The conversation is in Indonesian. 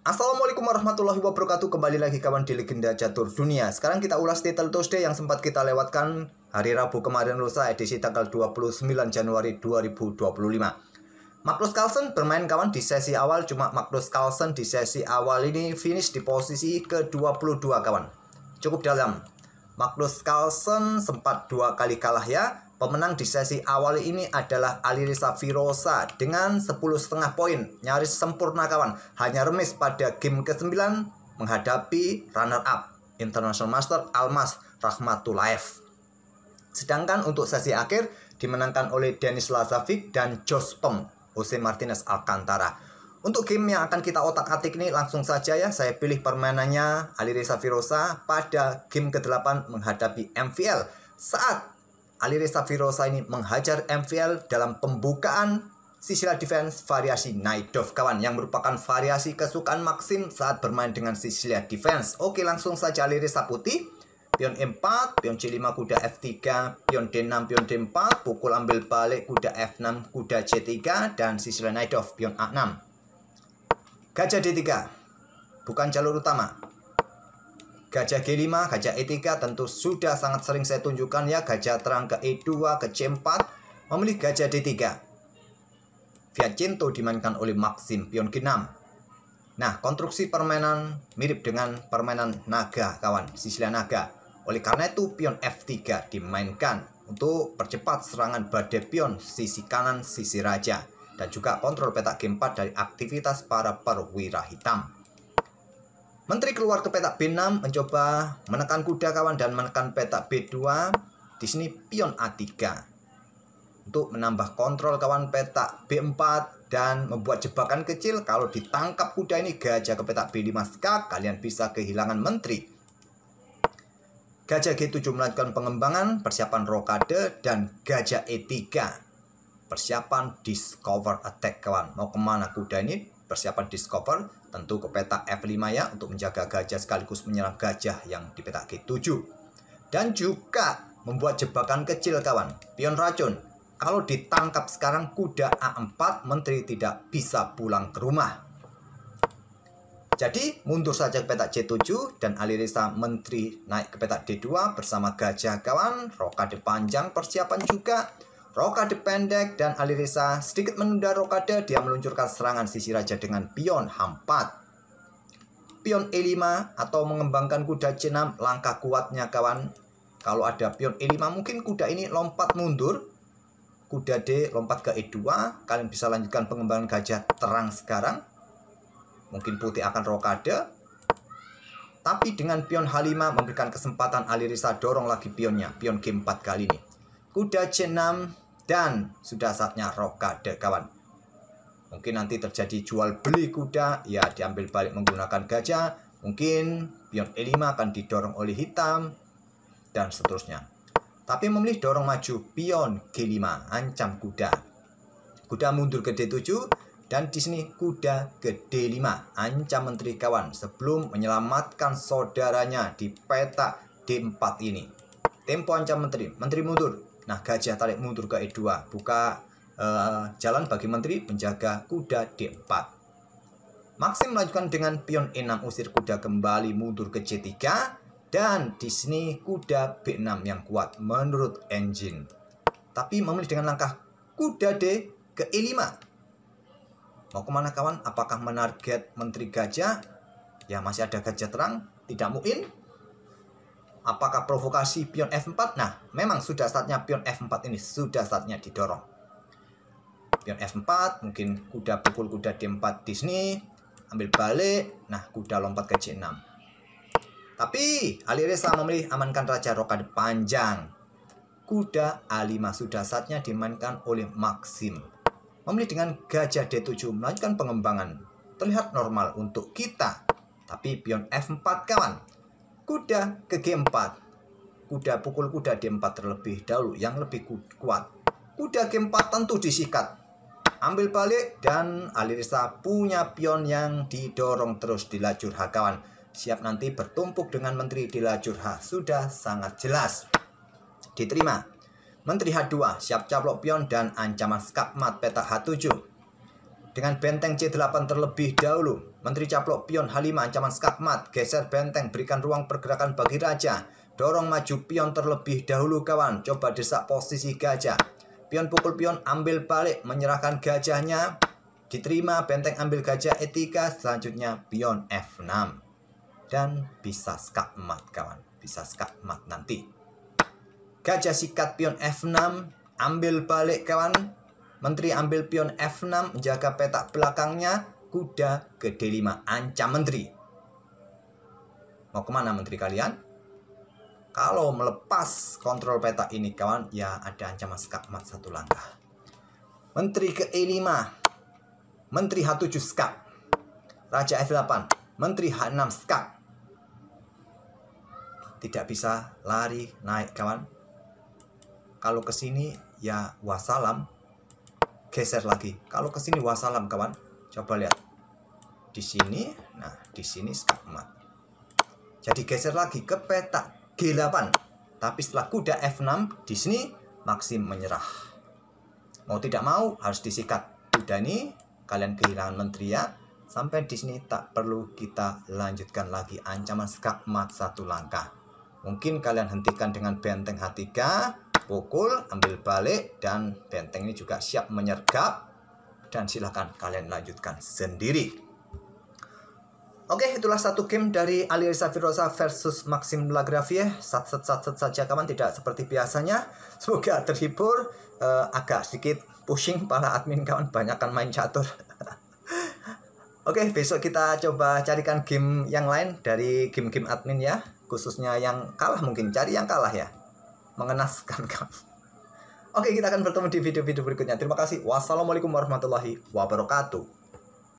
Assalamualaikum warahmatullahi wabarakatuh. Kembali lagi kawan di Legenda Catur Dunia. Sekarang kita ulas Title Tuesday yang sempat kita lewatkan hari Rabu kemarin lusa, edisi tanggal 29 Januari 2025. Magnus Carlsen bermain kawan di sesi awal. Cuma Magnus Carlsen di sesi awal ini finish di posisi ke-22 kawan. Cukup dalam. Magnus Carlsen sempat 2 kali kalah ya. Pemenang di sesi awal ini adalah Alireza Firosa dengan 10,5 poin. Nyaris sempurna kawan. Hanya remis pada game ke-9 menghadapi runner-up International Master Almas Rahmatulaev. Sedangkan untuk sesi akhir dimenangkan oleh Denis Lazarevic dan Josh Thom, Jose Martinez Alcantara. Untuk game yang akan kita otak-atik ini langsung saja ya. Saya pilih permainannya Alireza Firosa pada game ke-8 menghadapi MVL. Saat Alireza Firosa ini menghajar MVL dalam pembukaan Sicilian Defense variasi Night Dive kawan, yang merupakan variasi kesukaan Maxim saat bermain dengan Sicilian Defense. Oke, langsung saja Alireza putih. Pion E4, pion C5, kuda F3, pion D6, pion D4, pukul ambil balik, kuda F6, kuda C3, dan Sicilian Night Dive, pion A6. Gajah D3, bukan jalur utama. Gajah G5, gajah E3 tentu sudah sangat sering saya tunjukkan ya. Gajah terang ke E2, ke C4, memilih gajah D3. Fianchetto dimainkan oleh Maxim, pion G6. Nah, konstruksi permainan mirip dengan permainan naga kawan, Sicilian naga. Oleh karena itu pion F3 dimainkan untuk percepat serangan badai pion sisi kanan, sisi raja. Dan juga kontrol petak G4 dari aktivitas para perwira hitam. Menteri keluar ke petak B6, mencoba menekan kuda kawan dan menekan petak B2. Di sini pion A3 untuk menambah kontrol kawan petak B4 dan membuat jebakan kecil. Kalau ditangkap kuda ini gajah ke petak B5 skak, kalian bisa kehilangan menteri. Gajah G7 melanjutkan pengembangan, persiapan rokade, dan gajah E3 persiapan discover attack kawan. Mau kemana kuda ini? Persiapan discover tentu ke petak F5 ya, untuk menjaga gajah sekaligus menyerang gajah yang di petak G7. Dan juga membuat jebakan kecil kawan, pion racun. Kalau ditangkap sekarang kuda A4, menteri tidak bisa pulang ke rumah. Jadi mundur saja ke petak C7 dan Alireza menteri naik ke petak D2 bersama gajah kawan. Rokade panjang persiapan juga. Rokade pendek dan Alireza sedikit menunda rokade. Dia meluncurkan serangan sisi raja dengan pion H4. Pion E5 atau mengembangkan kuda C6, langkah kuatnya kawan. Kalau ada pion E5 mungkin kuda ini lompat mundur. Kuda D lompat ke E2. Kalian bisa lanjutkan pengembangan gajah terang sekarang. Mungkin putih akan rokade. Tapi dengan pion H5 memberikan kesempatan Alireza dorong lagi pionnya. Pion G4 kali ini. Kuda C6 dan sudah saatnya rokade kawan. Mungkin nanti terjadi jual beli kuda, ya diambil balik menggunakan gajah. Mungkin pion E5 akan didorong oleh hitam dan seterusnya. Tapi memilih dorong maju pion G5, ancam kuda. Kuda mundur ke D7 dan di sini kuda ke D5, ancam menteri kawan sebelum menyelamatkan saudaranya di petak D4 ini. Tempo ancam menteri, menteri mundur. Nah, gajah tarik mundur ke E2. Buka jalan bagi menteri menjaga kuda D4. Maxim melanjutkan dengan pion E6 usir kuda kembali mundur ke C3. Dan di sini kuda B6 yang kuat menurut engine. Tapi memilih dengan langkah kuda D ke E5. Mau kemana kawan? Apakah menarget menteri gajah? Ya masih ada gajah terang. Tidak mungkin. Apakah provokasi pion F4? Nah, memang sudah saatnya pion F4 ini. Sudah saatnya didorong. Pion F4, mungkin kuda pukul kuda D4 di sini. Ambil balik. Nah, kuda lompat ke C6. Tapi Alireza memilih amankan raja, rokade panjang. Kuda A5 sudah saatnya dimainkan oleh Maxim. Memilih dengan gajah D7 melanjutkan pengembangan. Terlihat normal untuk kita. Tapi pion F4 kawan. Kuda ke G4. Kuda pukul kuda D4 terlebih dahulu yang lebih kuat. Kuda G4 tentu disikat. Ambil balik dan Alireza punya pion yang didorong terus di lajur H kawan. Siap nanti bertumpuk dengan menteri di lajur H. Sudah sangat jelas. Diterima. Menteri H2 siap caplok pion dan ancaman skakmat petak H7. Dengan benteng C8 terlebih dahulu, Menteri caplok pion H5 ancaman skakmat. Geser benteng, berikan ruang pergerakan bagi raja. Dorong maju pion terlebih dahulu kawan. Coba desak posisi gajah. Pion pukul pion, ambil balik, menyerahkan gajahnya. Diterima, benteng ambil gajah E3. Selanjutnya pion F6. Dan bisa skakmat kawan. Bisa skakmat nanti. Gajah sikat pion F6. Ambil balik kawan. Menteri ambil pion F6. Menjaga petak belakangnya. Kuda ke D5, ancam menteri. Mau kemana menteri kalian? Kalau melepas kontrol petak ini kawan, ya ada ancaman skakmat satu langkah. Menteri ke E5, menteri H7 skak. Raja F8, menteri H6 skak. Tidak bisa lari naik kawan. Kalau ke sini ya wassalam. Geser lagi. Kalau ke sini wassalam kawan. Coba lihat. Di sini, nah di sini skakmat. Jadi geser lagi ke petak G8. Tapi setelah kuda F6, di sini Maxim menyerah. Mau tidak mau harus disikat. Kuda ini kalian kehilangan menteri ya. Sampai di sini tak perlu kita lanjutkan lagi ancaman skakmat satu langkah. Mungkin kalian hentikan dengan benteng H3, pukul, ambil balik, dan benteng ini juga siap menyergap. Dan silahkan kalian lanjutkan sendiri. Oke, itulah satu game dari Alireza Firoza versus Maxim Lagrave. Sat-set saja kawan, tidak seperti biasanya. Semoga terhibur. Agak sedikit pushing para admin kawan, banyakkan main catur. Oke, besok kita coba carikan game yang lain dari game-game admin ya. Khususnya yang kalah, mungkin cari yang kalah ya. Mengenaskan kawan. Oke, kita akan bertemu di video-video berikutnya. Terima kasih. Wassalamualaikum warahmatullahi wabarakatuh.